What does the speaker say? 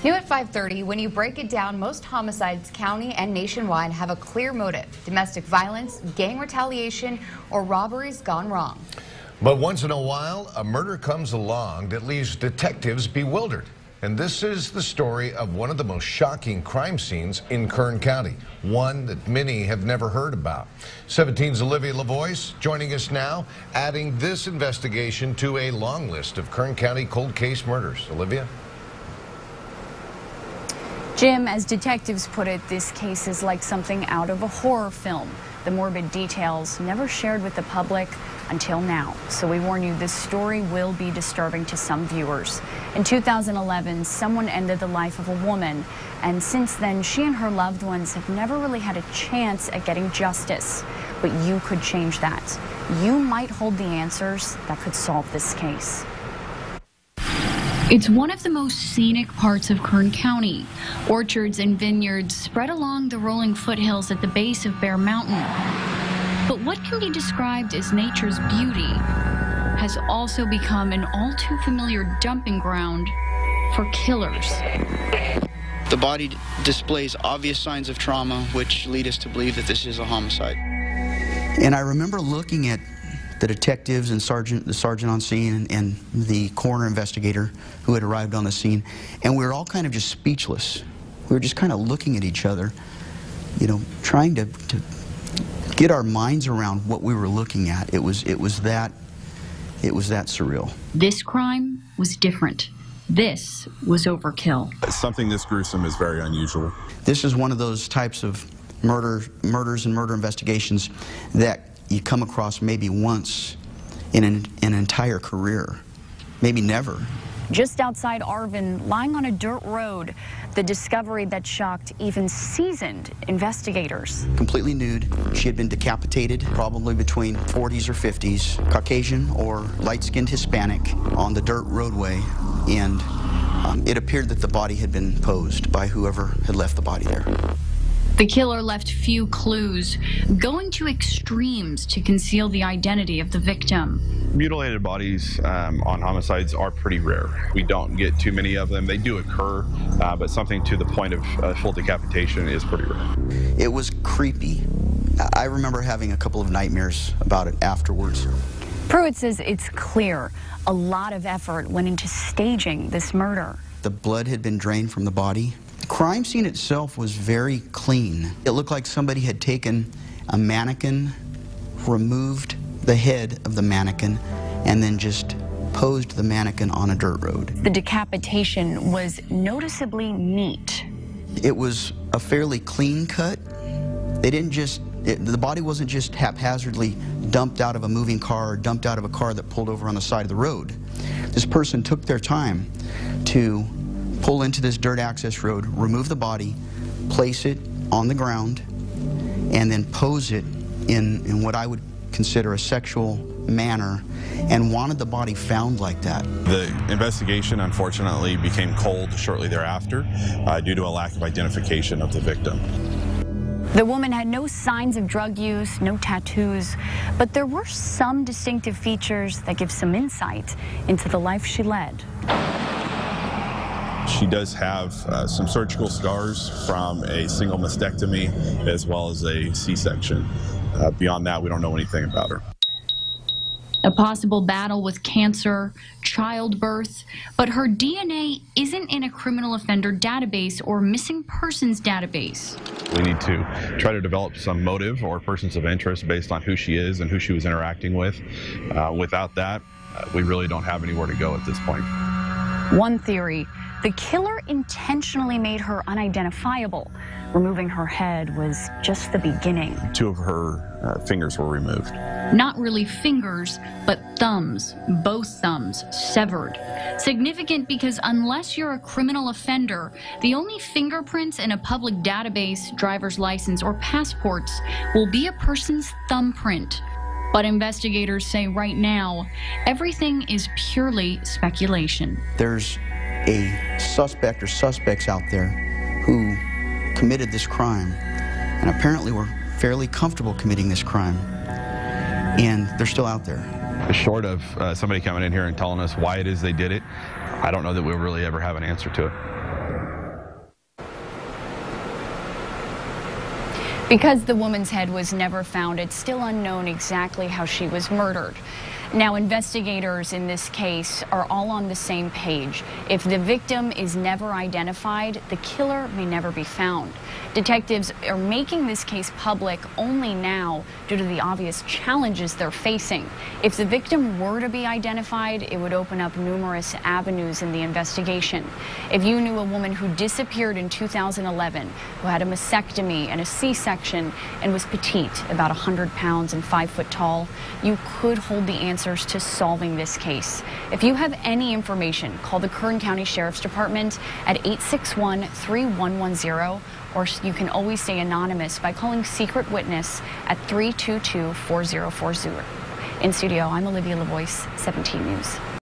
New at 5:30, when you break it down, most homicides county and nationwide have a clear motive: domestic violence, gang retaliation, or robberies gone wrong. But once in a while, a murder comes along that leaves detectives bewildered. And this is the story of one of the most shocking crime scenes in Kern County, one that many have never heard about. 17's Olivia Lavoie joining us now, adding this investigation to a long list of Kern County cold case murders. Olivia? Jim, as detectives put it, this case is like something out of a horror film. The morbid details never shared with the public until now. So we warn you, this story will be disturbing to some viewers. In 2011, someone ended the life of a woman, and since then, she and her loved ones have never really had a chance at getting justice. But you could change that. You might hold the answers that could solve this case. It's one of the most scenic parts of Kern County. Orchards and vineyards spread along the rolling foothills at the base of Bear Mountain. But what can be described as nature's beauty has also become an all too familiar dumping ground for killers. The body displays obvious signs of trauma, which lead us to believe that this is a homicide. And I remember looking at the detectives and the sergeant on scene and the coroner investigator who had arrived on the scene, and we were all kind of just speechless. We were just kind of looking at each other, you know, trying to get our minds around what we were looking at. It was that surreal. This crime was different. This was overkill. Something this gruesome is very unusual. This is one of those types of murders and murder investigations that you come across maybe once in an entire career, maybe never. Just outside Arvin, lying on a dirt road, the discovery that shocked even seasoned investigators. Completely nude, she had been decapitated, probably between 40s or 50s, Caucasian or light-skinned Hispanic, on the dirt roadway, and it appeared that the body had been posed by whoever had left the body there. The killer left few clues, going to extremes to conceal the identity of the victim. Mutilated bodies on homicides are pretty rare. We don't get too many of them. They do occur, but something to the point of full decapitation is pretty rare. It was creepy. I remember having a couple of nightmares about it afterwards. Pruitt says it's clear a lot of effort went into staging this murder. The blood had been drained from the body. The crime scene itself was very clean. It looked like somebody had taken a mannequin, removed the head of the mannequin, and then just posed the mannequin on a dirt road. The decapitation was noticeably neat. It was a fairly clean cut. They didn't just, the body wasn't just haphazardly dumped out of a moving car or dumped out of a car that pulled over on the side of the road. This person took their time to pull into this dirt access road, remove the body, place it on the ground, and then pose it in what I would consider a sexual manner, and wanted the body found like that. The investigation, unfortunately, became cold shortly thereafter due to a lack of identification of the victim. The woman had no signs of drug use, no tattoos, but there were some distinctive features that give some insight into the life she led. She does have some surgical scars from a single mastectomy as well as a C-section. Beyond that, we don't know anything about her. A possible battle with cancer, childbirth, but her DNA isn't in a criminal offender database or missing persons database. We need to try to develop some motive or persons of interest based on who she is and who she was interacting with. Without that, we really don't have anywhere to go at this point. One theory, the killer intentionally made her unidentifiable. Removing her head was just the beginning. 2 of her fingers were removed. Not really fingers, but thumbs, both thumbs severed. Significant because unless you're a criminal offender, the only fingerprints in a public database, driver's license, or passports will be a person's thumbprint. But investigators say right now, everything is purely speculation. There's a suspect or suspects out there who committed this crime, and apparently were fairly comfortable committing this crime, and they're still out there. Short of somebody coming in here and telling us why it is they did it, I don't know that we'll really ever have an answer to it. Because the woman's head was never found, it's still unknown exactly how she was murdered. Now, investigators in this case are all on the same page. If the victim is never identified, the killer may never be found. Detectives are making this case public only now due to the obvious challenges they're facing. If the victim were to be identified, it would open up numerous avenues in the investigation. If you knew a woman who disappeared in 2011, who had a mastectomy and a C-section and was petite, about 100 pounds and 5 foot tall, you could hold the answers to solving this case. If you have any information, call the Kern County Sheriff's Department at 861-3110, or you can always stay anonymous by calling Secret Witness at 322-4040. In studio, I'm Olivia LaVoice, 17 News.